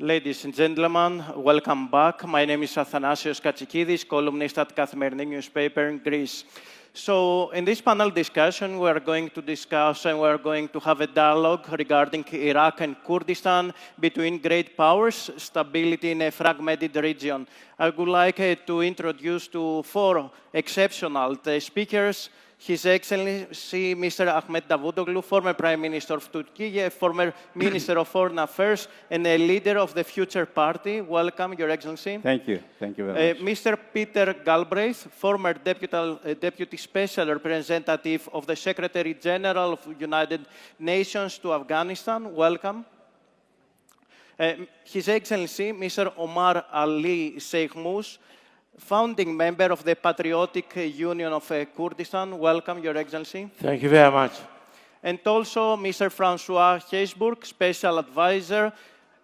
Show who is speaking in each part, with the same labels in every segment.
Speaker 1: Ladies and gentlemen, welcome back. My name is Athanasios Katsikidis, columnist at Kathimerini newspaper in Greece. So, in this panel discussion, we are going to discuss and we are going to have a dialogue regarding Iraq and Kurdistan between great powers, stability in a fragmented region. I would like to introduce to four exceptional speakers. His Excellency, Mr. Ahmet Davutoglu, former Prime Minister of Turkey, former Minister of Foreign Affairs, and a leader of the Future Party. Welcome, Your Excellency.
Speaker 2: Thank you. Thank you very much.
Speaker 1: Mr. Peter Galbraith, former Deputy Special Representative of the Secretary General of the United Nations to Afghanistan. Welcome. His Excellency, Mr. Omar Ali Sheikh Mus, founding member of the Patriotic Union of Kurdistan. Welcome, Your Excellency.
Speaker 3: Thank you very much.
Speaker 1: And also Mr. Francois Heisbourg, Special Advisor.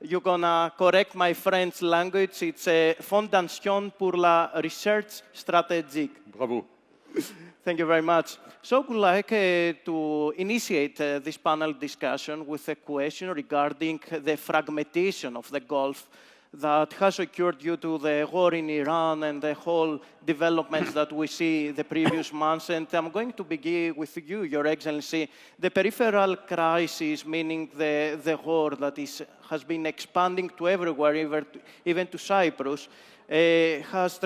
Speaker 1: You're going to correct my French language. It's a Fondation pour la Recherche Stratégique.
Speaker 2: Bravo.
Speaker 1: Thank you very much. So I would like to initiate this panel discussion with a question regarding the fragmentation of the Gulf that has occurred due to the war in Iran and the whole developments that we see the previous months. And I'm going to begin with you, Your Excellency. The peripheral crisis, meaning the war that has been expanding to everywhere, even to Cyprus, has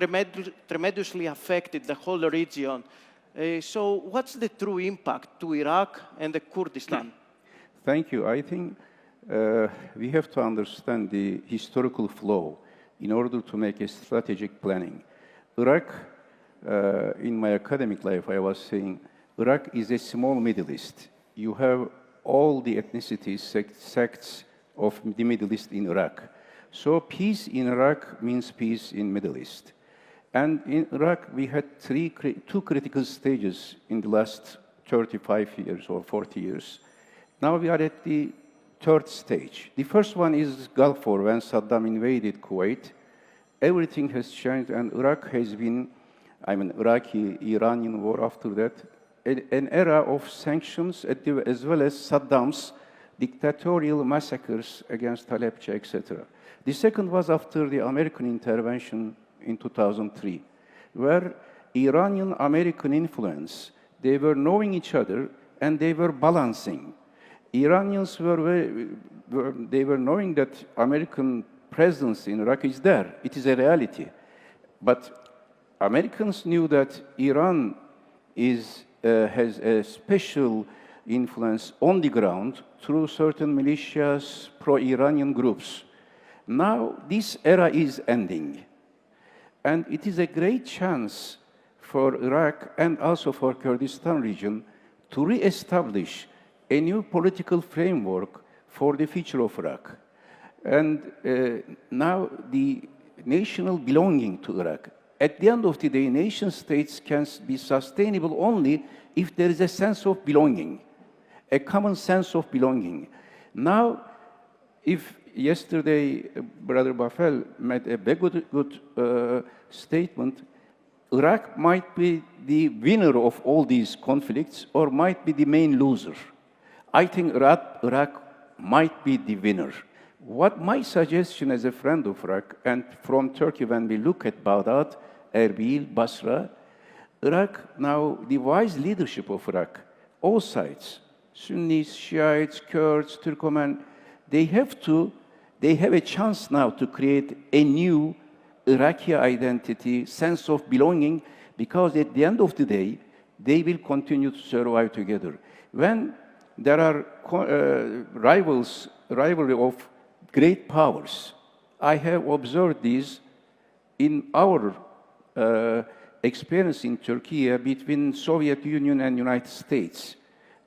Speaker 1: tremendously affected the whole region. So what's the true impact to Iraq and the Kurdistan?
Speaker 2: Thank you. I think we have to understand the historical flow in order to make a strategic planning. Iraq, in my academic life, I was saying, Iraq is a small Middle East. You have all the ethnicities, sects of the Middle East in Iraq. So peace in Iraq means peace in Middle East. And in Iraq, we had two critical stages in the last 35 years or 40 years. Now we are at the third stage. The first one is Gulf War, when Saddam invaded Kuwait. Everything has changed, and Iraq has been, Iraqi-Iranian war after that, an era of sanctions as well as Saddam's dictatorial massacres against Aleppo, etc. The second was after the American intervention in 2003, where Iranian-American influence, they were knowing each other and they were balancing. Iranians were knowing that American presence in Iraq is there. It is a reality. But Americans knew that Iran has a special influence on the ground through certain militias, pro-Iranian groups. Now this era is ending. And it is a great chance for Iraq and also for Kurdistan region to re-establish a new political framework for the future of Iraq. And now the national belonging to Iraq. At the end of the day, nation states can be sustainable only if there is a sense of belonging, a common sense of belonging. Now, if yesterday Brother Bafel made a very good statement, Iraq might be the winner of all these conflicts or might be the main loser. I think Iraq might be the winner. What my suggestion as a friend of Iraq, and from Turkey when we look at Baghdad, Erbil, Basra, Iraq now, the wise leadership of Iraq, all sides, Sunnis, Shiites, Kurds, Turkoman, they have a chance now to create a new Iraqi identity, sense of belonging, because at the end of the day, they will continue to survive together. When there are rivalry of great powers, I have observed this in our experience in Turkey between Soviet Union and United States.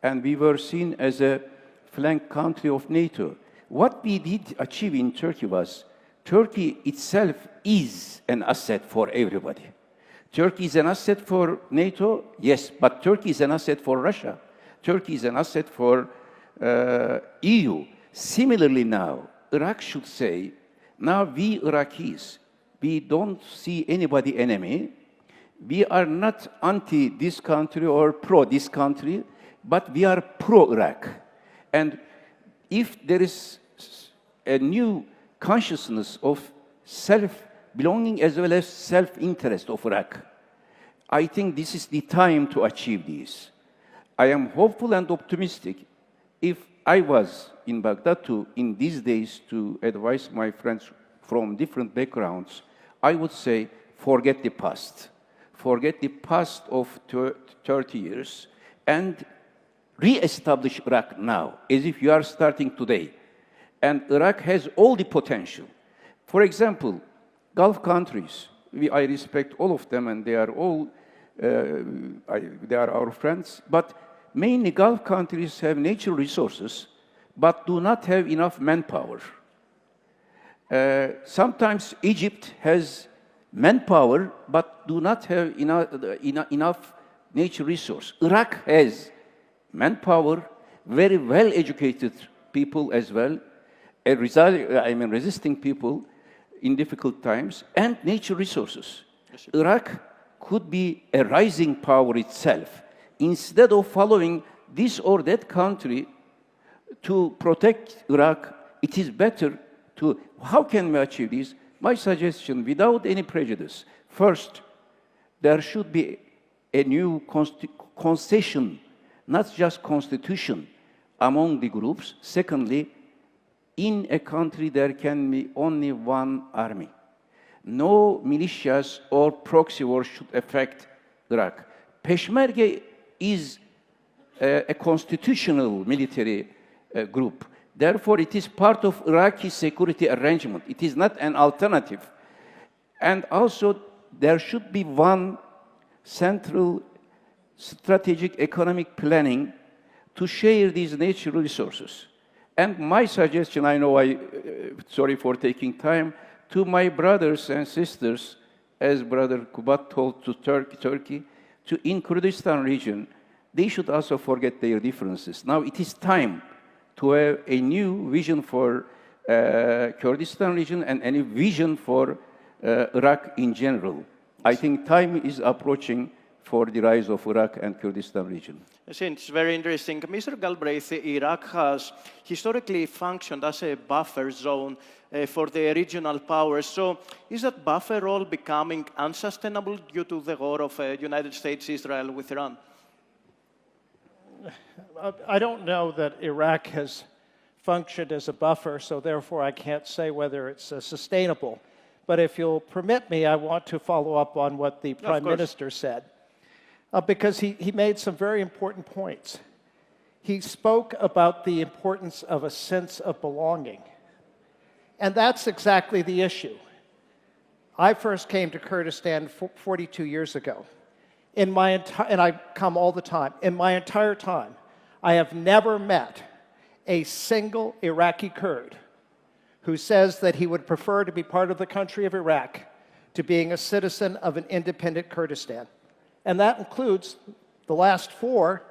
Speaker 2: And we were seen as a flank country of NATO. What we did achieve in Turkey was, Turkey itself is an asset for everybody. Turkey is an asset for NATO, yes, but Turkey is an asset for Russia. Turkey is an asset for EU. Similarly now, Iraq should say, now we Iraqis, we don't see anybody enemy. We are not anti this country or pro this country, but we are pro Iraq. And if there is a new consciousness of self-belonging as well as self-interest of Iraq. I think this is the time to achieve this. I am hopeful and optimistic. If I was in Baghdad in these days to advise my friends from different backgrounds, I would say, forget the past. Forget the past of 30 years and re-establish Iraq now, as if you are starting today. And Iraq has all the potential. For example, Gulf countries, I respect all of them, and they are all they are our friends, but mainly Gulf countries have natural resources, but do not have enough manpower. Sometimes Egypt has manpower, but do not have enough natural resource. Iraq has manpower, very well-educated people as well, resisting people in difficult times, and natural resources. Iraq could be a rising power itself. Instead of following this or that country to protect Iraq, it is better to, how can we achieve this? My suggestion, without any prejudice, first, there should be a new concession, not just constitution, among the groups. Secondly, in a country there can be only one army. No militias or proxy wars should affect Iraq. Peshmerga is a constitutional military group. Therefore, it is part of Iraqi security arrangement. It is not an alternative. And also, there should be one central strategic economic planning to share these natural resources. And my suggestion, I know sorry for taking time, to my brothers and sisters, as Brother Kubat told to Turkey, in Kurdistan region, they should also forget their differences. Now it is time to have a new vision for Kurdistan region and a vision for Iraq in general. I think time is approaching for the rise of Iraq and Kurdistan region.
Speaker 1: It's very interesting. Mr. Galbraith, Iraq has historically functioned as a buffer zone for the regional powers. So is that buffer role becoming unsustainable due to the war of United States-Israel with Iran?
Speaker 3: I don't know that Iraq has functioned as a buffer, so therefore I can't say whether it's sustainable. But if you'll permit me, I want to follow up on what the Prime Minister said, because he made some very important points. He spoke about the importance of a sense of belonging. And that's exactly the issue. I first came to Kurdistan 42 years ago. And I come all the time. In my entire time, I have never met a single Iraqi Kurd who says that he would prefer to be part of the country of Iraq to being a citizen of an independent Kurdistan. And that includes the last 4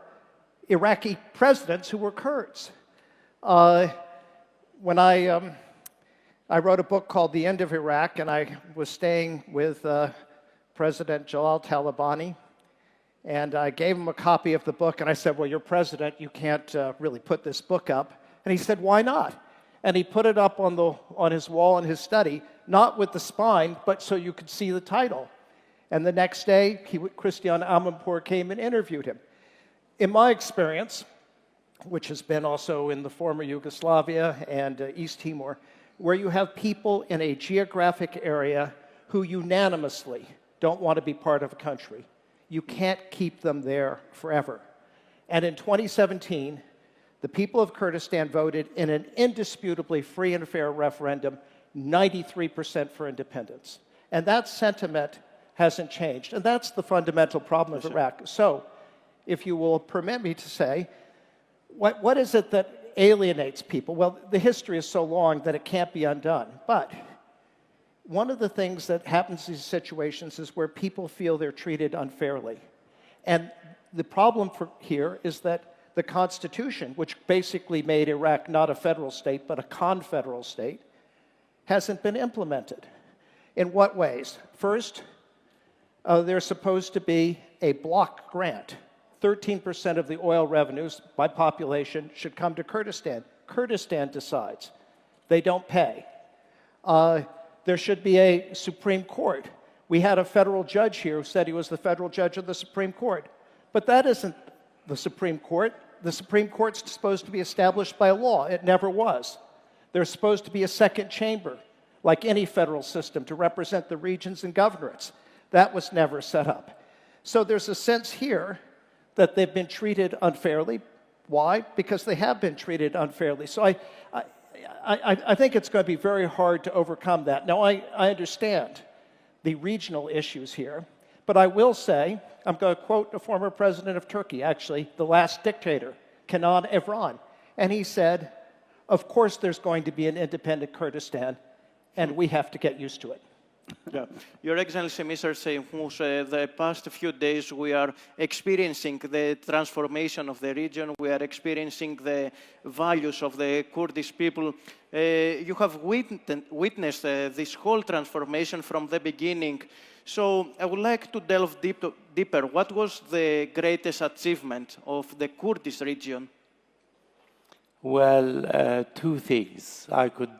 Speaker 3: Iraqi presidents who were Kurds. When I wrote a book called The End of Iraq, and I was staying with President Jalal Talabani, and I gave him a copy of the book, and I said, well, you're president, you can't really put this book up. And he said, why not? And he put it up on his wall in his study, not with the spine, but so you could see the title. And the next day, Christian Amanpour came and interviewed him. In my experience, which has been also in the former Yugoslavia and East Timor, where you have people in a geographic area who unanimously don't want to be part of a country. You can't keep them there forever. And in 2017, the people of Kurdistan voted in an indisputably free and fair referendum, 93% for independence. And that sentiment hasn't changed. And that's the fundamental problem of Iraq. So, if you will permit me to say, what is it that alienates people? Well, the history is so long that it can't be undone. But one of the things that happens in these situations is where people feel they're treated unfairly. And the problem here is that the Constitution, which basically made Iraq not a federal state, but a confederal state, hasn't been implemented. In what ways? First, there's supposed to be a block grant. 13% of the oil revenues by population should come to Kurdistan. Kurdistan decides. They don't pay. There should be a Supreme Court. We had a federal judge here who said he was the federal judge of the Supreme Court. But that isn't the Supreme Court. The Supreme Court's supposed to be established by law. It never was. There's supposed to be a second chamber, like any federal system, to represent the regions and governorates. That was never set up. So there's a sense here that they've been treated unfairly. Why? Because they have been treated unfairly. So I think it's going to be very hard to overcome that. Now, I understand the regional issues here, but I will say, I'm going to quote the former president of Turkey, actually, the last dictator, Kenan Evren, and he said, of course there's going to be an independent Kurdistan, and we have to get used to it.
Speaker 1: Yeah. Your Excellency, Mr. Seymour, the past few days we are experiencing the transformation of the region. We are experiencing the values of the Kurdish people. You have witnessed this whole transformation from the beginning. So I would like to delve deeper. What was the greatest achievement of the Kurdish region?
Speaker 4: Well, two things I could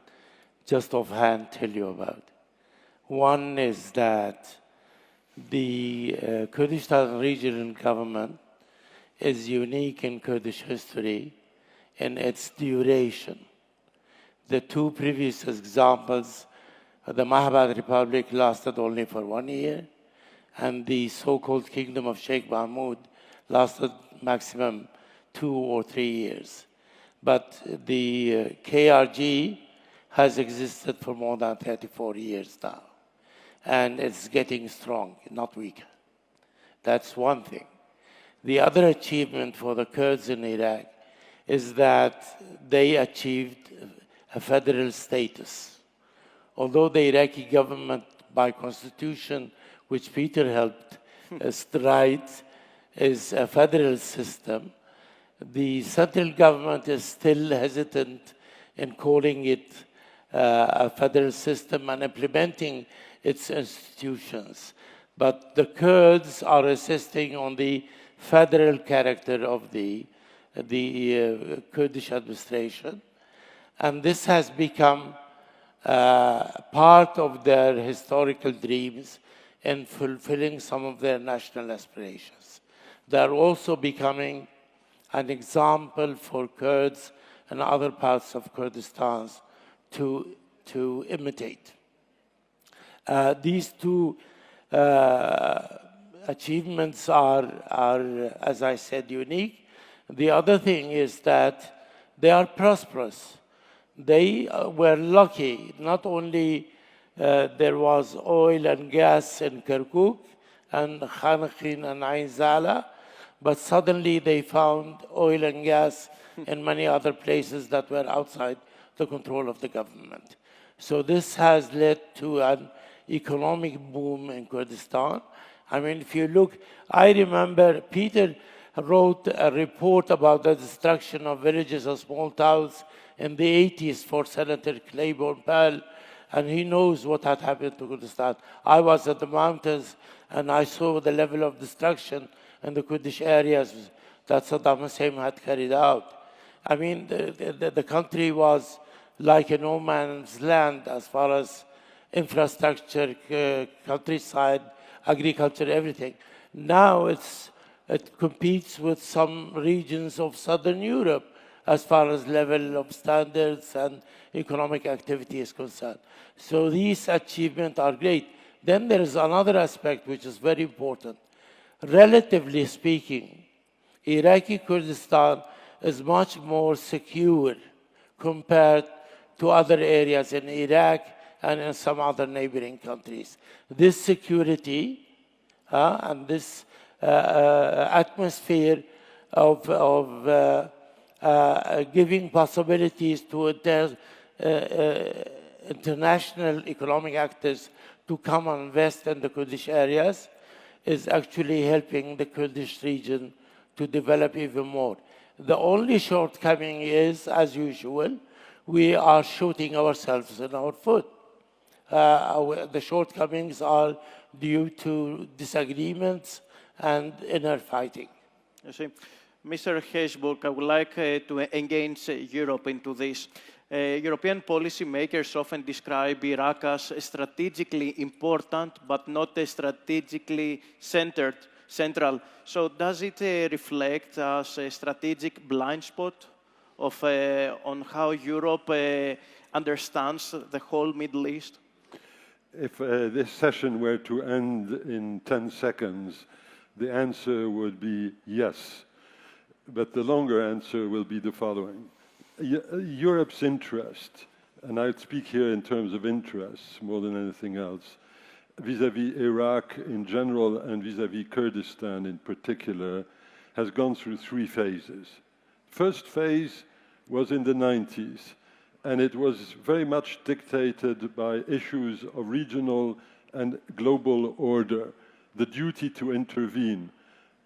Speaker 4: just offhand tell you about. One is that the Kurdistan regional government is unique in Kurdish history in its duration. The two previous examples, the Mahabad Republic lasted only for 1 year, and the so-called Kingdom of Sheikh Mahmud lasted maximum 2 or 3 years. But the KRG has existed for more than 34 years now. And it's getting strong, not weaker. That's one thing. The other achievement for the Kurds in Iraq is that they achieved a federal status. Although the Iraqi government, by constitution, which Peter helped write, is a federal system, the central government is still hesitant in calling it a federal system and implementing its institutions. But the Kurds are insisting on the federal character of the Kurdish administration. And this has become part of their historical dreams in fulfilling some of their national aspirations. They are also becoming an example for Kurds and other parts of Kurdistan to imitate. These two achievements are, as I said, unique. The other thing is that they are prosperous. They were lucky. Not only there was oil and gas in Kirkuk and Khanaqin and Ain Zala, but suddenly they found oil and gas in many other places that were outside the control of the government. So this has led to an economic boom in Kurdistan. I mean, if you look, I remember Peter wrote a report about the destruction of villages and small towns in the 80s for Senator Claiborne Pell, and he knows what had happened to Kurdistan. I was at the mountains, and I saw the level of destruction in the Kurdish areas that Saddam Hussein had carried out. I mean, the country was like a no man's land as far as infrastructure, countryside, agriculture, everything. Now it competes with some regions of Southern Europe as far as level of standards and economic activity is concerned. So these achievements are great. Then there is another aspect which is very important. Relatively speaking, Iraqi Kurdistan is much more secure compared to other areas in Iraq and in some other neighboring countries. This security and this atmosphere of giving possibilities to international economic actors to come and invest in the Kurdish areas is actually helping the Kurdish region to develop even more. The only shortcoming is, as usual, we are shooting ourselves in our foot. The shortcomings are due to disagreements and inner fighting.
Speaker 1: You see, Mr. Hesburgh, I would like to engage Europe into this. European policymakers often describe Iraq as strategically important, but not strategically central. So does it reflect as a strategic blind spot of, on how Europe understands the whole Middle East?
Speaker 5: If this session were to end in 10 seconds, the answer would be yes. But the longer answer will be the following. Europe's interest, and I speak here in terms of interests more than anything else, vis-à-vis Iraq in general and vis-à-vis Kurdistan in particular, has gone through 3 phases. First phase was in the 90s, and it was very much dictated by issues of regional and global order, the duty to intervene.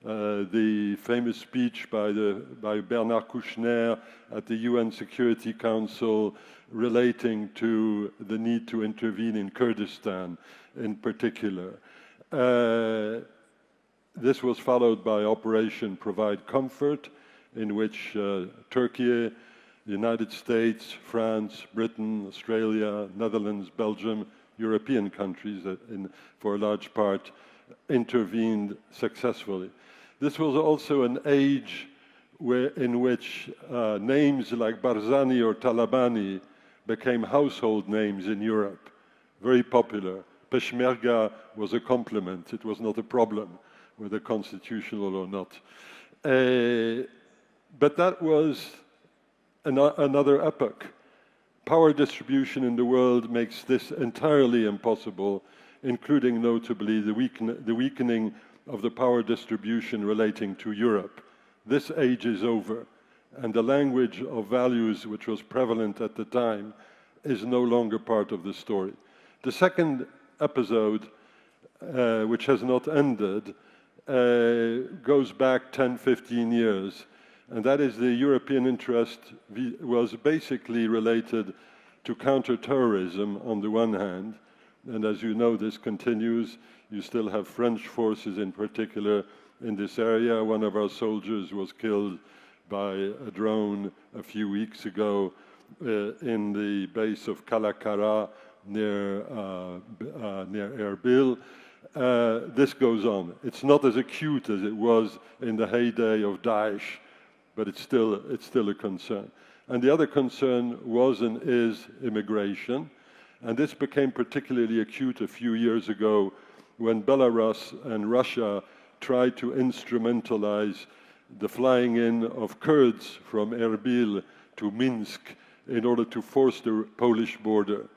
Speaker 5: The famous speech by Bernard Kouchner at the UN Security Council relating to the need to intervene in Kurdistan in particular. This was followed by Operation Provide Comfort, in which Turkey, the United States, France, Britain, Australia, Netherlands, Belgium, European countries for a large part intervened successfully. This was also an age in which names like Barzani or Talabani became household names in Europe, very popular. Peshmerga was a compliment, it was not a problem, whether constitutional or not. But that was another epoch. Power distribution in the world makes this entirely impossible, including notably the weakening of the power distribution relating to Europe. This age is over, and the language of values which was prevalent at the time is no longer part of the story. The second episode, which has not ended, goes back 10, 15 years, and that is the European interest was basically related to counterterrorism on the one hand, and as you know, this continues. You still have French forces in particular in this area. One of our soldiers was killed by a drone a few weeks ago in the base of Kalakara near Erbil. This goes on. It's not as acute as it was in the heyday of Daesh, but it's still a concern. And the other concern was and is immigration. And this became particularly acute a few years ago when Belarus and Russia tried to instrumentalize the flying in of Kurds from Erbil to Minsk in order to force the Polish border,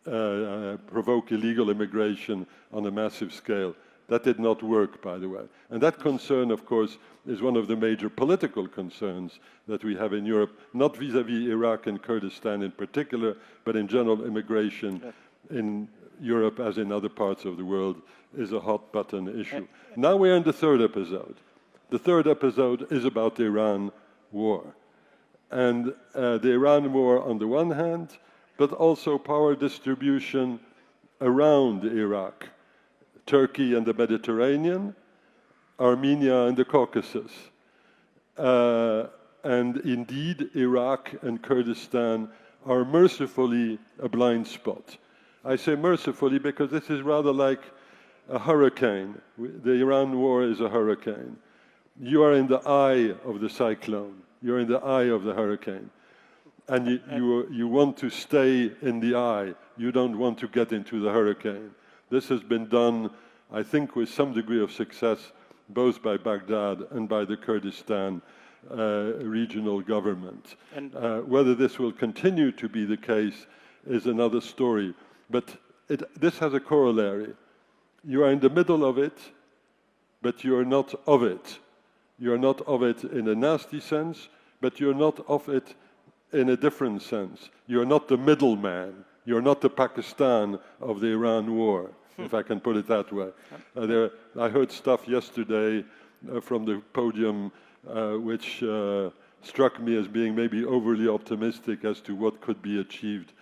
Speaker 5: provoke illegal immigration on a massive scale. That did not work, by the way. And that concern, of course, is one of the major political concerns that we have in Europe, not vis-à-vis Iraq and Kurdistan in particular, but in general immigration in Europe, as in other parts of the world, is a hot button issue. Now we're in the third episode. The third episode is about the Iran war. And the Iran war on the one hand, but also power distribution around Iraq. Turkey and the Mediterranean, Armenia and the Caucasus. And indeed, Iraq and Kurdistan are mercifully a blind spot. I say mercifully because this is rather like a hurricane. The Iran war is a hurricane. You are in the eye of the cyclone. You're in the eye of the hurricane. And you want to stay in the eye. You don't want to get into the hurricane. This has been done, I think, with some degree of success, both by Baghdad and by the Kurdistan regional government. Whether this will continue to be the case is another story. But this has a corollary. You are in the middle of it, but you are not of it. You are not of it in a nasty sense, but you're not of it in a different sense. You're not the middleman. You're not the Pakistan of the Iran war, if I can put it that way. I heard stuff yesterday from the podium which struck me as being maybe overly optimistic as to what could be achieved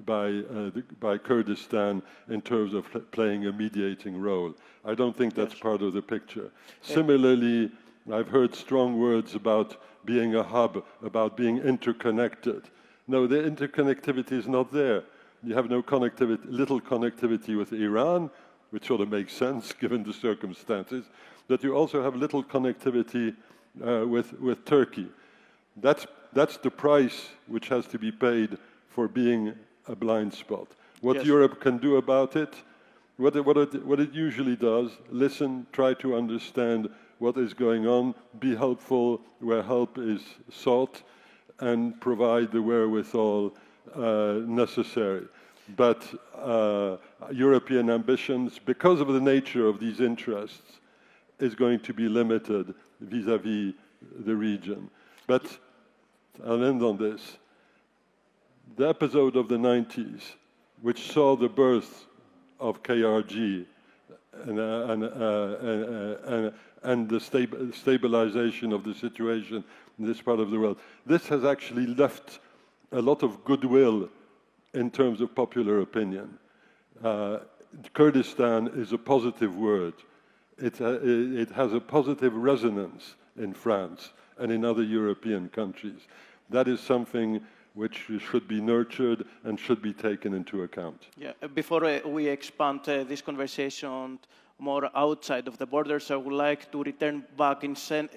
Speaker 5: by Kurdistan in terms of playing a mediating role. I don't think that's part of the picture. Similarly, I've heard strong words about being a hub, about being interconnected. No, the interconnectivity is not there. You have no connectivity, little connectivity with Iran, which sort of makes sense given the circumstances, but you also have little connectivity with Turkey. That's the price which has to be paid for being a blind spot. What
Speaker 1: Yes.
Speaker 5: Europe can do about it, what it usually does, listen, try to understand what is going on, be helpful where help is sought, and provide the wherewithal necessary. But European ambitions, because of the nature of these interests, is going to be limited vis-à-vis the region. But I'll end on this. The episode of the 90s, which saw the birth of KRG and the stabilization of the situation in this part of the world, this has actually left a lot of goodwill in terms of popular opinion. Kurdistan is a positive word. It has a positive resonance in France and in other European countries. That is something which should be nurtured and should be taken into account.
Speaker 1: Yeah. Before we expand this conversation more outside of the borders, I would like to return back inside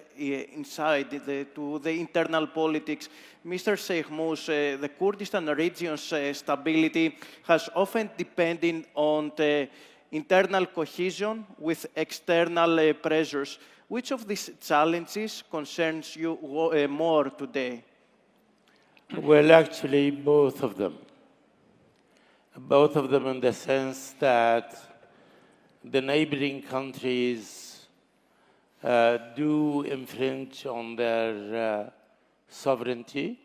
Speaker 1: to the internal politics. Mr. Sheikh Mousse, the Kurdistan region's stability has often depended on the internal cohesion with external pressures. Which of these challenges concerns you more today?
Speaker 4: Well, actually, both of them. Both of them in the sense that the neighboring countries do infringe on their sovereignty.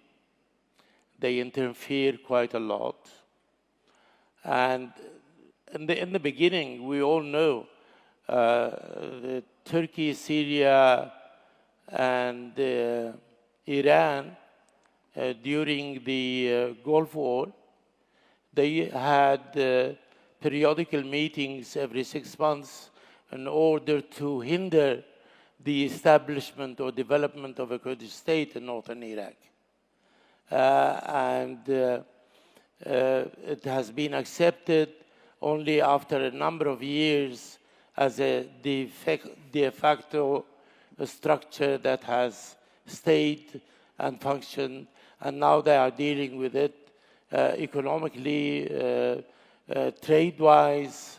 Speaker 4: They interfere quite a lot. And in the beginning, we all know Turkey, Syria, and Iran, during the Gulf War, they had periodical meetings every 6 months in order to hinder the establishment or development of a Kurdish state in northern Iraq. It has been accepted only after a number of years as a de facto structure that has stayed and functioned, and now they are dealing with it economically, trade-wise,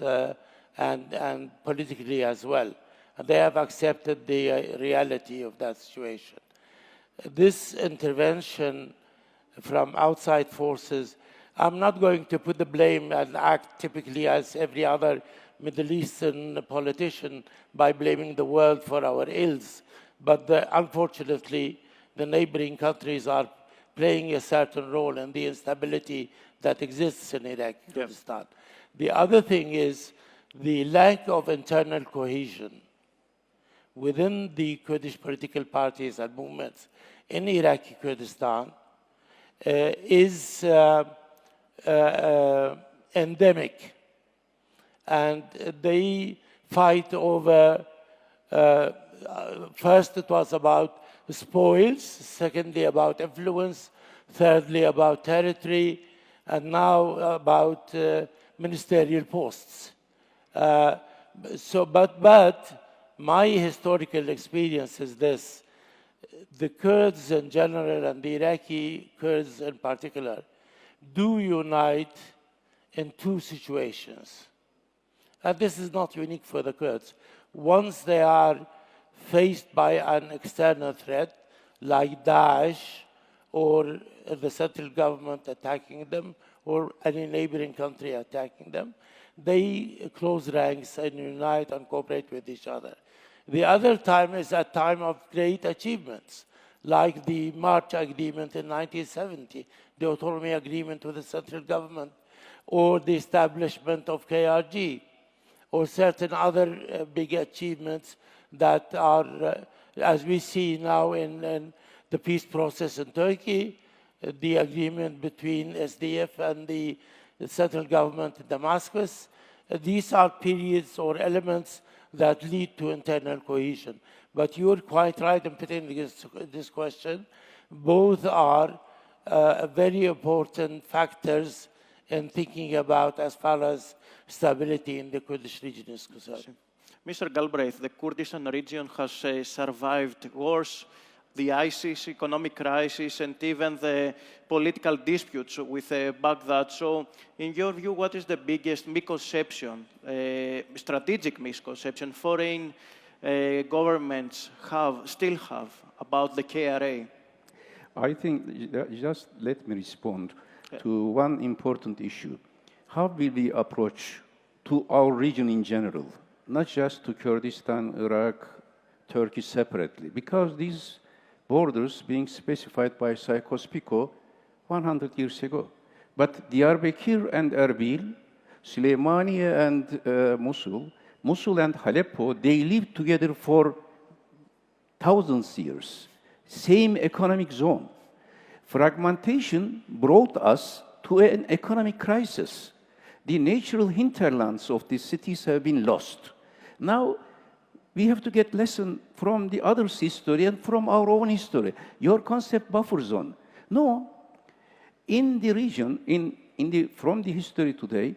Speaker 4: and politically as well. And they have accepted the reality of that situation. This intervention from outside forces, I'm not going to put the blame and act typically as every other Middle Eastern politician by blaming the world for our ills, but unfortunately, the neighboring countries are playing a certain role in the instability that exists in Iraq, Kurdistan. The other thing is the lack of internal cohesion within the Kurdish political parties and movements in Iraqi Kurdistan is endemic. And they fight over, first it was about spoils, secondly about influence, thirdly about territory, and now about ministerial posts. But my historical experience is this: the Kurds in general and the Iraqi Kurds in particular do unite in two situations. And this is not unique for the Kurds. Once they are faced by an external threat, like Daesh or the central government attacking them, or any neighboring country attacking them, they close ranks and unite and cooperate with each other. The other time is a time of great achievements, like the March Agreement in 1970, the autonomy agreement with the central government, or the establishment of KRG, or certain other big achievements that are, as we see now in the peace process in Turkey, the agreement between SDF and the central government in Damascus. These are periods or elements that lead to internal cohesion. But you're quite right in putting this question. Both are very important factors in thinking about as far as stability in the Kurdish region is concerned.
Speaker 1: Mr. Galbraith, the Kurdistan region has survived wars, the ISIS economic crisis, and even the political disputes with Baghdad. So, in your view, what is the biggest misconception, strategic misconception foreign governments still have about the KRA?
Speaker 2: I think, just let me respond to one important issue. How will we approach to our region in general, not just to Kurdistan, Iraq, Turkey separately, because these borders being specified by Sykes-Picot 100 years ago. But Diyarbakir and Erbil, Slemani and Mosul and Aleppo, they lived together for thousands of years. Same economic zone. Fragmentation brought us to an economic crisis. The natural hinterlands of these cities have been lost. Now, we have to get lesson from the others' history and from our own history. Your concept buffer zone. No, in the region, from the history today,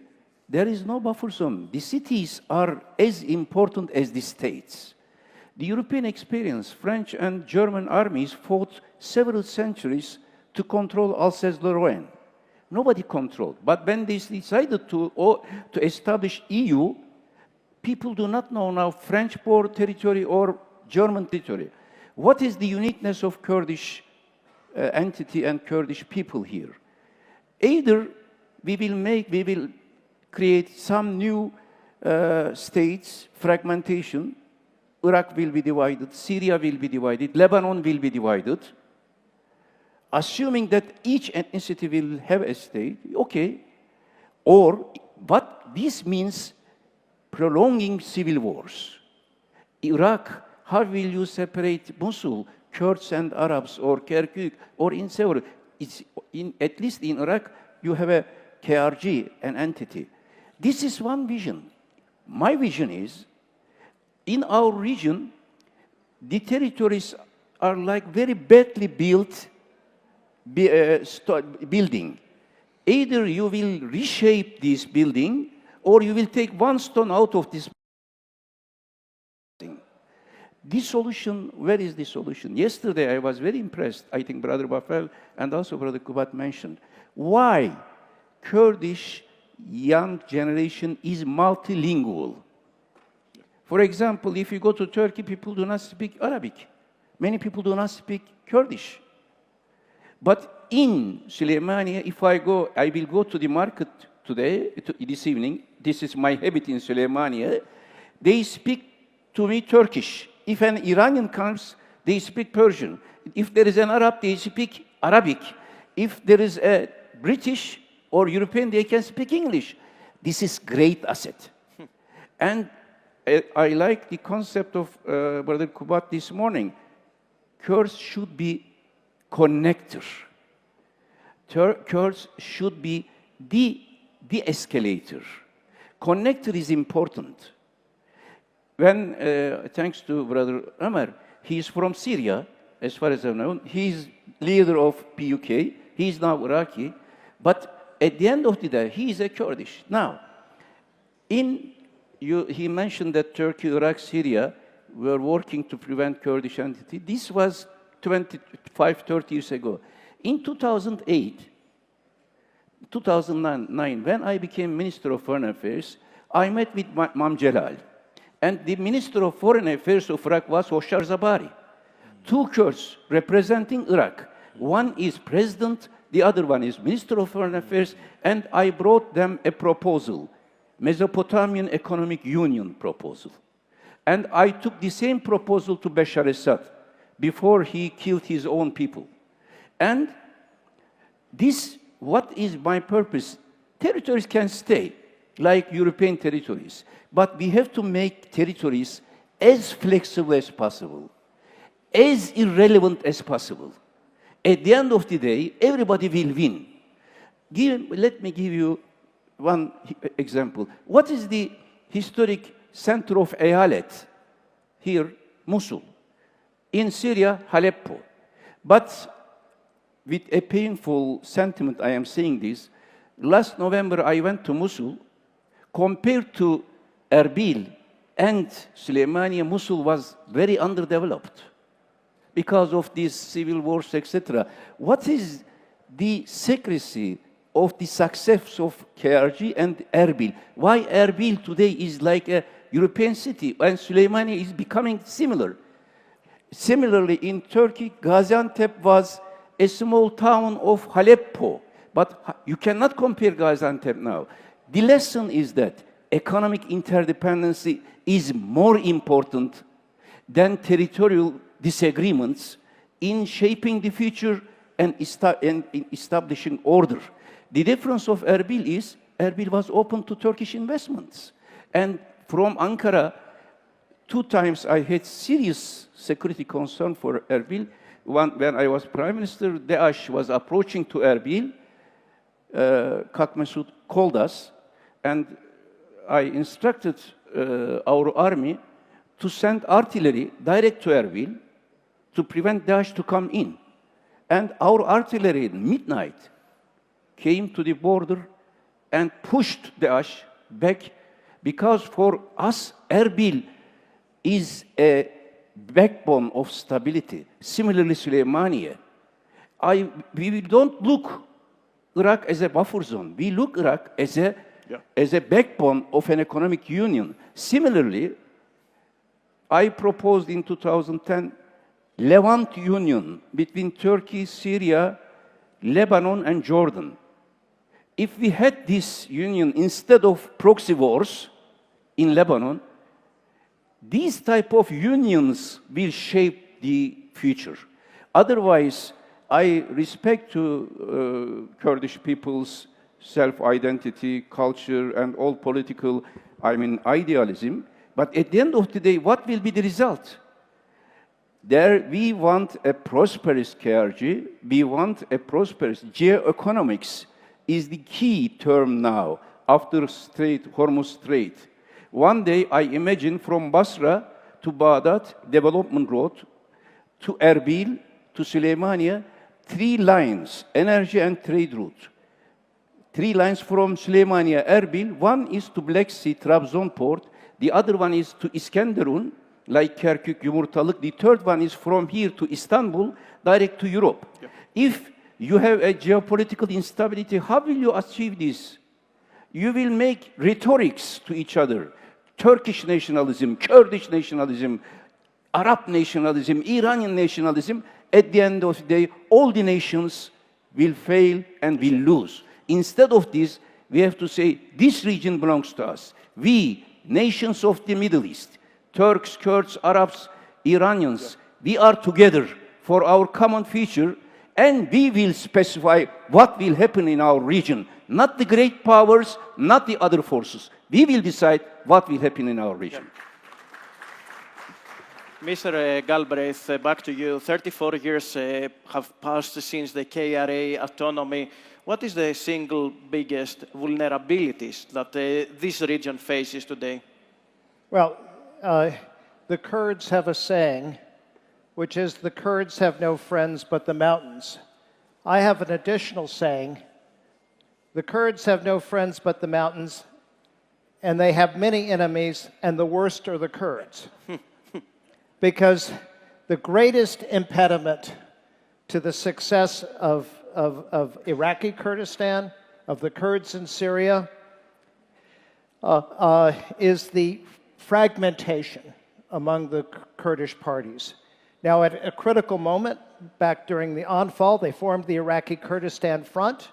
Speaker 2: there is no buffer zone. The cities are as important as the states. The European experience, French and German armies fought several centuries to control Alsace-Lorraine. Nobody controlled. But when they decided to establish EU, people do not know now French border territory or German territory. What is the uniqueness of Kurdish entity and Kurdish people here? Either we will create some new states, fragmentation, Iraq will be divided, Syria will be divided, Lebanon will be divided, assuming that each ethnicity will have a state, okay. But this means prolonging civil wars. Iraq, how will you separate Mosul, Kurds and Arabs, or Kirkuk, or in several? At least in Iraq, you have a KRG, an entity. This is one vision. My vision is, in our region, the territories are like very badly built building. Either you will reshape this building, or you will take one stone out of this thing. This solution, where is the solution? Yesterday, I was very impressed. I think Brother Bafel and also Brother Kubat mentioned why Kurdish young generation is multilingual. For example, if you go to Turkey, people do not speak Arabic. Many people do not speak Kurdish. But in Slemani, if I will go to the market today, this evening. This is my habit in Slemani. They speak to me Turkish. If an Iranian comes, they speak Persian. If there is an Arab, they speak Arabic. If there is a British or European, they can speak English. This is great asset. And I like the concept of Brother Kubat this morning. Kurds should be connector. Kurds should be the escalator. Connector is important. When, thanks to Brother Ömer, he is from Syria, as far as I know. He is leader of PUK. He is now Iraqi. But at the end of the day, he is a Kurdish. Now, he mentioned that Turkey, Iraq, Syria were working to prevent Kurdish entity. This was 25, 30 years ago. In 2008, 2009, when I became Minister of Foreign Affairs, I met with Mam Jalal. And the Minister of Foreign Affairs of Iraq was Hoshar Zabari. Two Kurds representing Iraq. One is President, the other one is Minister of Foreign Affairs, and I brought them a proposal, Mesopotamian Economic Union proposal. And I took the same proposal to Bashar Assad before he killed his own people. And this, what is my purpose? Territories can stay, like European territories, but we have to make territories as flexible as possible, as irrelevant as possible. At the end of the day, everybody will win. Let me give you one example. What is the historic center of Eyalet? Here, Mosul. In Syria, Aleppo. But with a painful sentiment I am saying this. Last November, I went to Mosul. Compared to Erbil and Süleymaniye, Mosul was very underdeveloped because of these civil wars, etc. What is the secrecy of the success of KRG and Erbil? Why Erbil today is like a European city and Süleymaniye is becoming similar? Similarly, in Turkey, Gaziantep was a small town of Aleppo, but you cannot compare Gaziantep now. The lesson is that economic interdependency is more important than territorial disagreements in shaping the future and in establishing order. The difference of Erbil is Erbil was open to Turkish investments. And from Ankara, 2 times I had serious security concern for Erbil. One, when I was Prime Minister, Daesh was approaching to Erbil. Kak Mesut called us, and I instructed our army to send artillery direct to Erbil to prevent Daesh to come in. And our artillery at midnight came to the border and pushed Daesh back, because for us, Erbil is a backbone of stability. Similarly, Süleymaniye. We don't look Iraq as a buffer zone. We look Iraq as a backbone of an economic union. Similarly, I proposed in 2010 Levant Union between Turkey, Syria, Lebanon, and Jordan. If we had this union instead of proxy wars in Lebanon, these type of unions will shape the future. Otherwise, I respect to Kurdish people's self-identity, culture, and all political, idealism. But at the end of the day, what will be the result? There, we want a prosperous KRG, we want a prosperous geoeconomics is the key term now, after Hormuz Strait. One day, I imagine from Basra to Baghdad, development road, to Erbil, to Süleymaniye, 3 lines, energy and trade route. 3 lines from Süleymaniye, Erbil. One is to Black Sea, Trabzon port. The other one is to Iskenderun, like Kerkük, Yumurtalık. The third one is from here to Istanbul, direct to Europe. Yeah. If you have a geopolitical instability, how will you achieve this? You will make rhetorics to each other. Turkish nationalism, Kurdish nationalism, Arab nationalism, Iranian nationalism. At the end of the day, all the nations will fail and will lose. Instead of this, we have to say, this region belongs to us. We, nations of the Middle East, Turks, Kurds, Arabs, Iranians, we are together for our common future, and we will specify what will happen in our region. Not the great powers, not the other forces. We will decide what will happen in our region.
Speaker 1: Mr. Galbraith, back to you. 34 years have passed since the KRA autonomy. What is the single biggest vulnerabilities that this region faces today?
Speaker 3: Well, the Kurds have a saying, which is, the Kurds have no friends but the mountains. I have an additional saying, the Kurds have no friends but the mountains, and they have many enemies, and the worst are the Kurds. Because the greatest impediment to the success of Iraqi Kurdistan, of the Kurds in Syria, is the fragmentation among the Kurdish parties. Now, at a critical moment, back during the Anfal, they formed the Iraqi Kurdistan Front.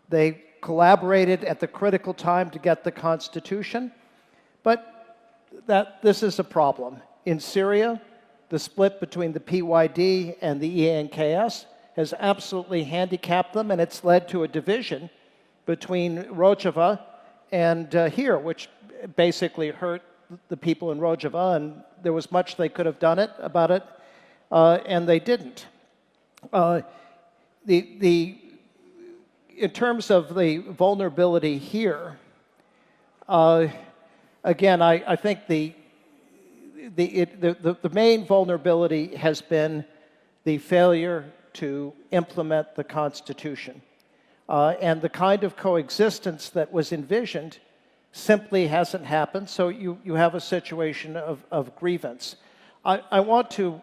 Speaker 3: They collaborated at the critical time to get the constitution. But this is a problem. In Syria, the split between the PYD and the ENKS has absolutely handicapped them, and it's led to a division between Rojava and here, which basically hurt the people in Rojava, and there was much they could have done about it, and they didn't. In terms of the vulnerability here, again, I think the main vulnerability has been the failure to implement the Constitution. And the kind of coexistence that was envisioned simply hasn't happened, so you have a situation of grievance. I want to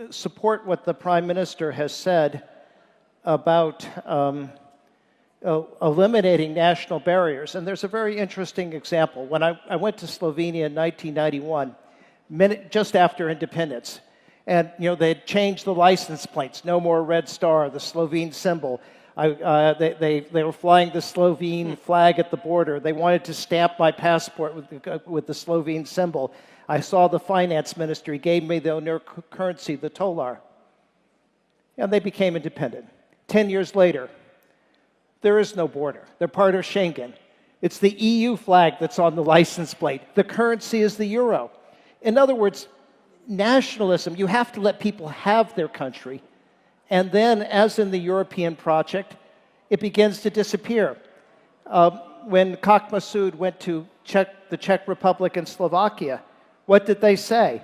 Speaker 3: support what the Prime Minister has said about eliminating national barriers. And there's a very interesting example. When I went to Slovenia in 1991, just after independence, and they had changed the license plates, no more red star, the Slovene symbol. They were flying the Slovene flag at the border. They wanted to stamp my passport with the Slovene symbol. I saw the finance minister. He gave me their currency, the tolar. And they became independent. 10 years later, there is no border. They're part of Schengen. It's the EU flag that's on the license plate. The currency is the euro. In other words, nationalism, you have to let people have their country. And then, as in the European project, it begins to disappear. When Kak Massoud went to the Czech Republic and Slovakia, what did they say?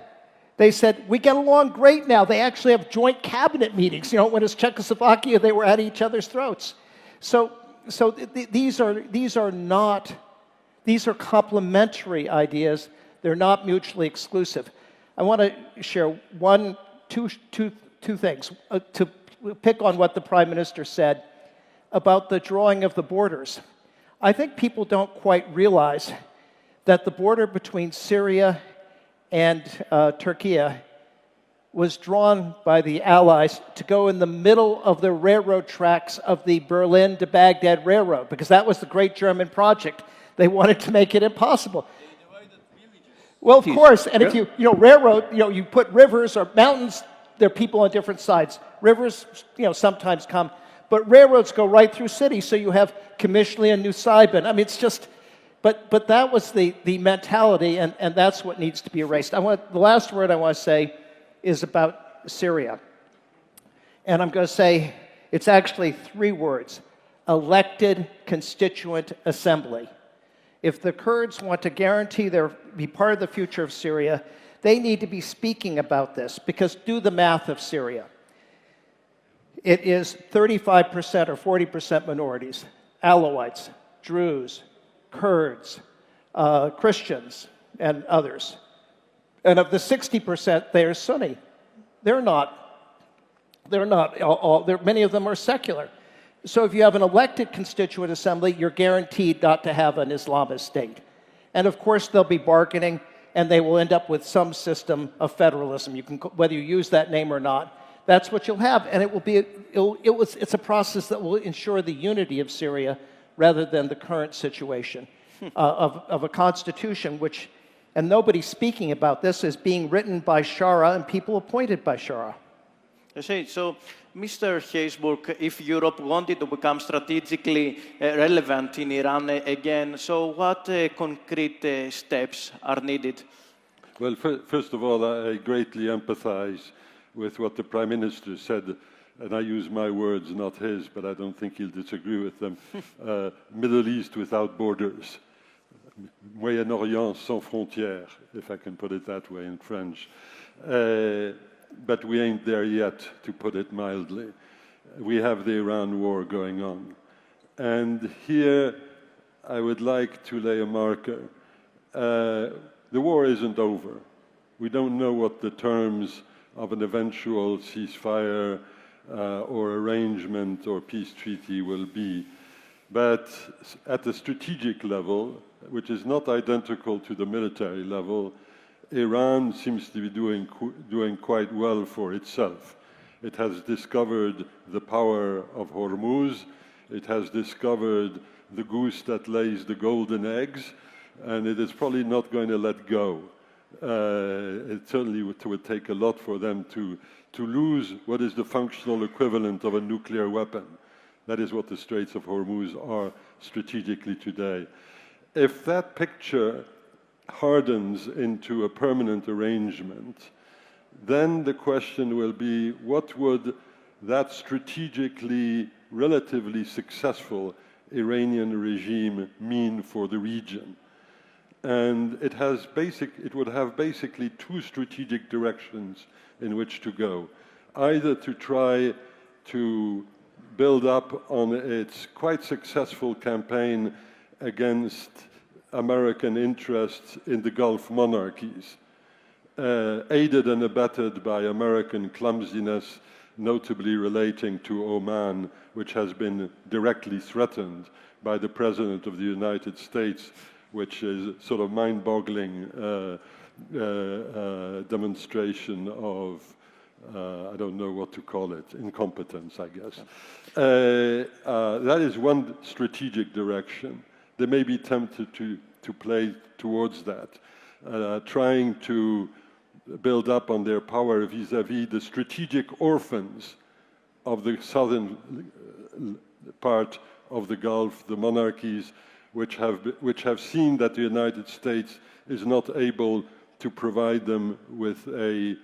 Speaker 3: They said, we get along great now. They actually have joint cabinet meetings. When it was Czechoslovakia, they were at each other's throats. So these are complementary ideas. They're not mutually exclusive. I want to share two things to pick on what the Prime Minister said about the drawing of the borders. I think people don't quite realize that the border between Syria and Turkey was drawn by the Allies to go in the middle of the railroad tracks of the Berlin to Baghdad Railroad, because that was the great German project. They wanted to make it impossible. Well, of course, and if railroad, you put rivers or mountains, there are people on different sides. Rivers, sometimes come, but railroads go right through cities, so you have Qamishli and Nusaybin. I mean, it's just, but that was the mentality, and that's what needs to be erased. The last word I want to say is about Syria. And I'm going to say, it's actually 3 words: elected constituent assembly. If the Kurds want to guarantee be part of the future of Syria, they need to be speaking about this, because do the math of Syria. It is 35% or 40% minorities: Alawites, Druze, Kurds, Christians, and others. And of the 60%, they are Sunni. They're not all, many of them are secular. So if you have an elected constituent assembly, you're guaranteed not to have an Islamist state. And of course, they'll be bargaining, and they will end up with some system of federalism. Whether you use that name or not, that's what you'll have. And it's a process that will ensure the unity of Syria rather than the current situation of a constitution which, and nobody's speaking about this, is being written by Shara and people appointed by Shara.
Speaker 1: So, Mr. Haysburg, if Europe wanted to become strategically relevant in Iran again, so what concrete steps are needed?
Speaker 5: Well, first of all, I greatly empathize with what the Prime Minister said, and I use my words, not his, but I don't think he'll disagree with them. Middle East without borders. Moyen-Orient sans frontières, if I can put it that way in French. But we ain't there yet, to put it mildly. We have the Iran war going on. And here, I would like to lay a marker. The war isn't over. We don't know what the terms of an eventual ceasefire or arrangement or peace treaty will be. But at the strategic level, which is not identical to the military level, Iran seems to be doing quite well for itself. It has discovered the power of Hormuz. It has discovered the goose that lays the golden eggs, and it is probably not going to let go. It certainly would take a lot for them to lose what is the functional equivalent of a nuclear weapon. That is what the Straits of Hormuz are strategically today. If that picture hardens into a permanent arrangement, then the question will be, what would that strategically relatively successful Iranian regime mean for the region? And it would have basically 2 strategic directions in which to go. Either to try to build up on its quite successful campaign against American interests in the Gulf monarchies, aided and abetted by American clumsiness, notably relating to Oman, which has been directly threatened by the President of the United States, which is sort of mind-boggling demonstration of, I don't know what to call it, incompetence, I guess. That is one strategic direction. They may be tempted to play towards that, trying to build up on their power vis-à-vis the strategic orphans of the southern part of the Gulf, the monarchies, which have seen that the United States is not able to provide them with a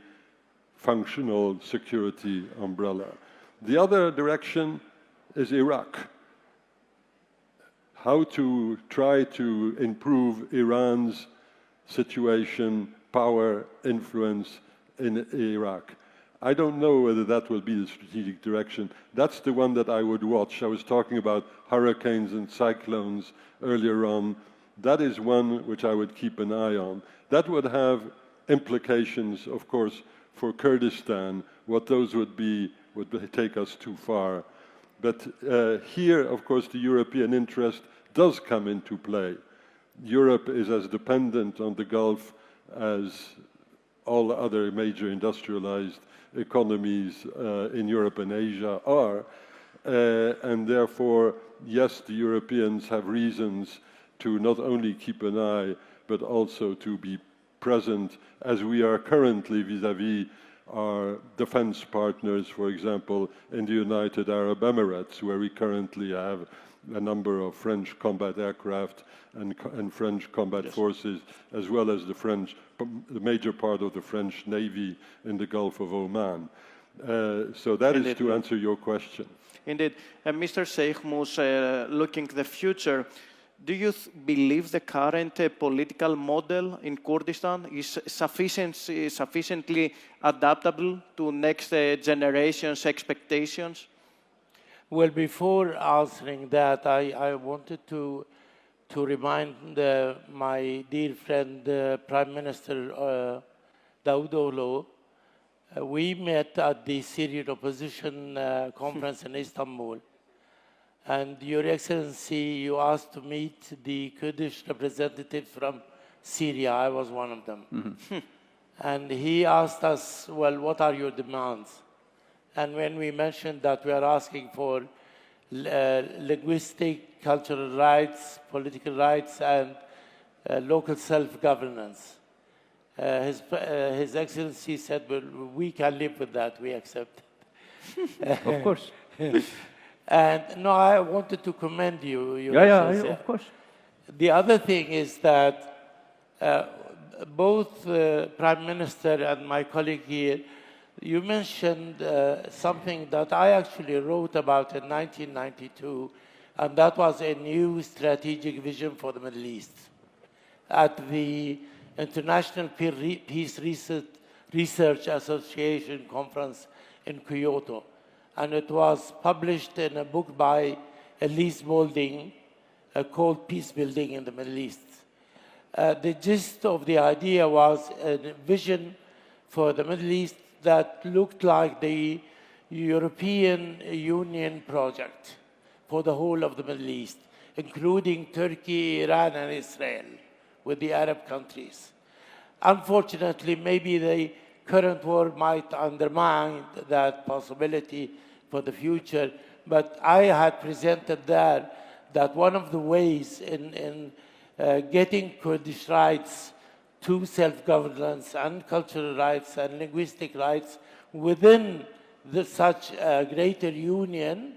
Speaker 5: functional security umbrella. The other direction is Iraq. How to try to improve Iran's situation, power, influence in Iraq. I don't know whether that will be the strategic direction. That's the one that I would watch. I was talking about hurricanes and cyclones earlier on. That is one which I would keep an eye on. That would have implications, of course, for Kurdistan. What those would be would take us too far. But here, of course, the European interest does come into play. Europe is as dependent on the Gulf as all other major industrialized economies in Europe and Asia are. And therefore, yes, the Europeans have reasons to not only keep an eye, but also to be present, as we are currently vis-à-vis our defense partners, for example, in the United Arab Emirates, where we currently have a number of French combat aircraft and French combat forces, as well as the major part of the French Navy in the Gulf of Oman. So that is to answer your question.
Speaker 1: Indeed. Mr. Sheikh Mus, looking the future, do you believe the current political model in Kurdistan is sufficiently adaptable to next generation's expectations?
Speaker 4: Well, before answering that, I wanted to remind my dear friend, Prime Minister Davutoğlu. We met at the Syrian Opposition Conference in Istanbul. And Your Excellency, you asked to meet the Kurdish representatives from Syria. I was one of them. Mm-hmm. And he asked us, well, what are your demands? And when we mentioned that we are asking for linguistic, cultural rights, political rights, and local self-governance, His Excellency said, well, we can live with that, we accept it.
Speaker 2: Of course.
Speaker 4: And no, I wanted to commend you.
Speaker 2: Of course.
Speaker 4: The other thing is that both Prime Minister and my colleague here, you mentioned something that I actually wrote about in 1992, and that was a new strategic vision for the Middle East. At the International Peace Research Association conference in Kyoto. And it was published in a book by Elise Boulding called Peace Building in the Middle East. The gist of the idea was a vision for the Middle East that looked like the European Union project for the whole of the Middle East, including Turkey, Iran, and Israel, with the Arab countries. Unfortunately, maybe the current war might undermine that possibility for the future, but I had presented there that one of the ways in getting Kurdish rights to self-governance and cultural rights and linguistic rights within such a greater union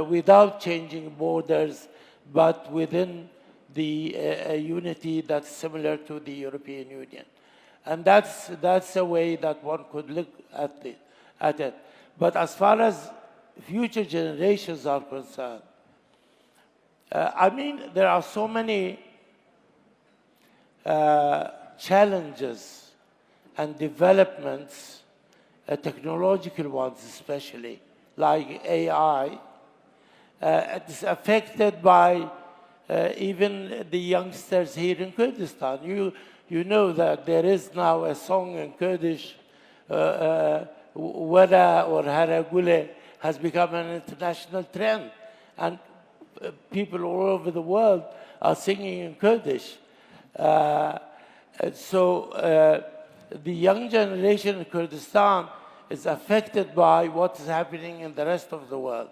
Speaker 4: without changing borders, but within the unity that's similar to the European Union. And that's a way that one could look at it. But as far as future generations are concerned, I mean, there are so many challenges and developments, technological ones especially, like AI. It's affected by even the youngsters here in Kurdistan. You know that there is now a song in Kurdish, Wada or Haragule, has become an international trend. And people all over the world are singing in Kurdish. So the young generation in Kurdistan is affected by what is happening in the rest of the world.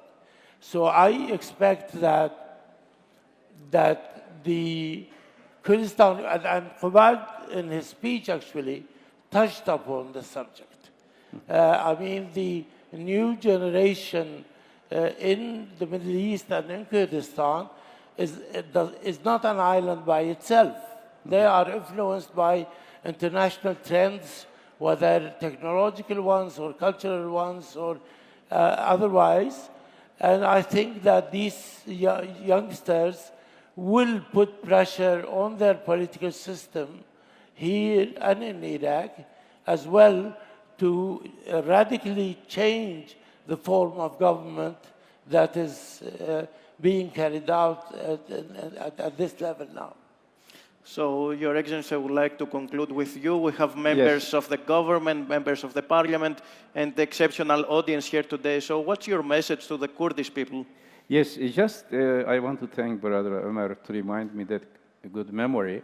Speaker 4: So I expect that the Kurdistan, and Khubat in his speech actually touched upon the subject. I mean, the new generation in the Middle East and in Kurdistan is not an island by itself. They are influenced by international trends, whether technological ones or cultural ones or otherwise. And I think that these youngsters will put pressure on their political system here and in Iraq as well to radically change the form of government that is being carried out at this level now.
Speaker 1: So, Your Excellency, I would like to conclude with you. We have members of the government, members of the parliament, and the exceptional audience here today. So what's your message to the Kurdish people?
Speaker 2: Yes, it's just I want to thank Brother Ömer to remind me that good memory.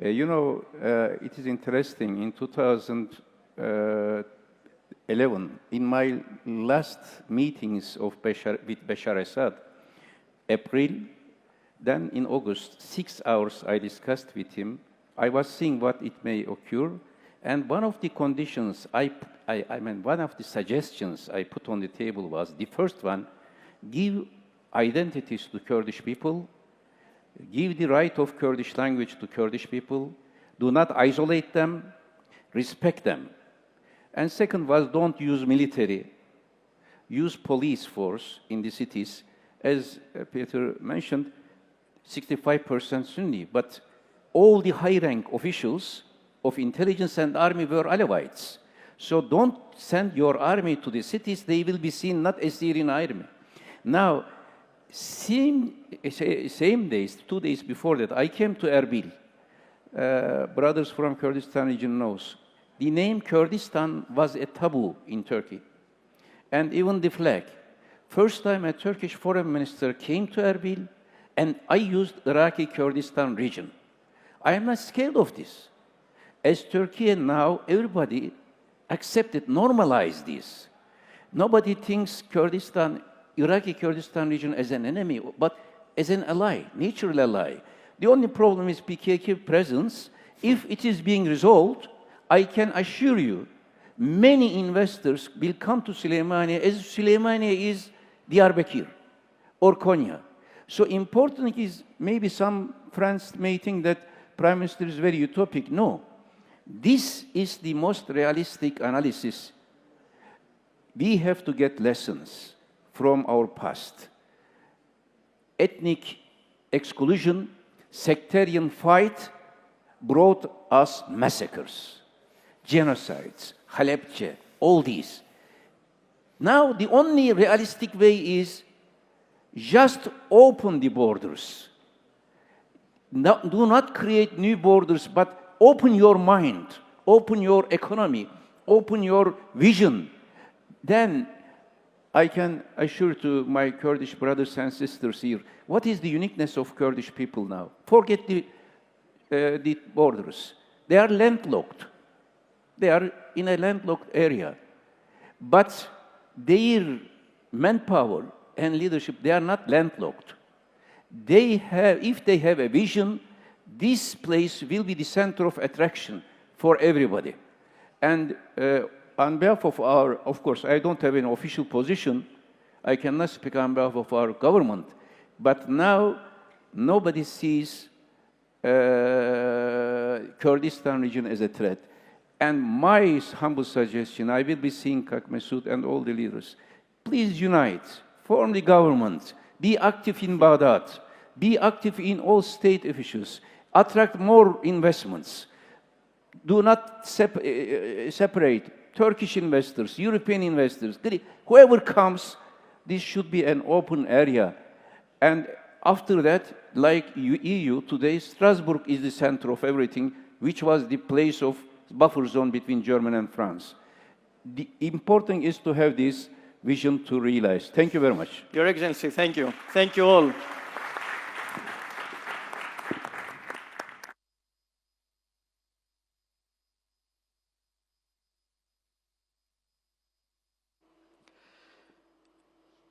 Speaker 2: You know, it is interesting, in 2011, in my last meetings with Bashar Assad, April, then in August, 6 hours I discussed with him. I was seeing what it may occur. And one of the conditions, one of the suggestions I put on the table was, the first one, give identities to Kurdish people, give the right of Kurdish language to Kurdish people, do not isolate them, respect them. And second was, don't use military, use police force in the cities. As Peter mentioned, 65% Sunni, but all the high-rank officials of intelligence and army were Alawites. So don't send your army to the cities. They will be seen not as Syrian army. Now, same days, 2 days before that, I came to Erbil. Brothers from Kurdistan region knows. The name Kurdistan was a taboo in Turkey. And even the flag. First time a Turkish foreign minister came to Erbil, and I used Iraqi Kurdistan region. I am not scared of this. As Turkey now, everybody accepted, normalized this. Nobody thinks Kurdistan, Iraqi Kurdistan region as an enemy, but as an ally, natural ally. The only problem is PKK presence. If it is being resolved, I can assure you, many investors will come to Slemani, as Slemani is Diyarbakir or Konya. So important is, maybe some friends may think that Prime Minister is very utopic. No. This is the most realistic analysis. We have to get lessons from our past. Ethnic exclusion, sectarian fight brought us massacres, genocides, Halepce, all these. Now the only realistic way is just open the borders. Do not create new borders, but open your mind, open your economy, open your vision. Then I can assure to my Kurdish brothers and sisters here, what is the uniqueness of Kurdish people now? Forget the borders. They are landlocked. They are in a landlocked area. But their manpower and leadership, they are not landlocked. They have, if they have a vision, this place will be the center of attraction for everybody. And on behalf of our, of course, I don't have an official position. I cannot speak on behalf of our government. But now, nobody sees Kurdistan region as a threat. And my humble suggestion, I will be seeing Kak Mesut and all the leaders, please unite, form the government, be active in Baghdad, be active in all state officials, attract more investments. Do not separate Turkish investors, European investors, whoever comes, This should be an open area. And after that, like EU, today Strasbourg is the center of everything, which was the place of buffer zone between Germany and France. The important is to have this vision to realize. Thank you very much.
Speaker 1: Your Excellency, thank you. Thank you all.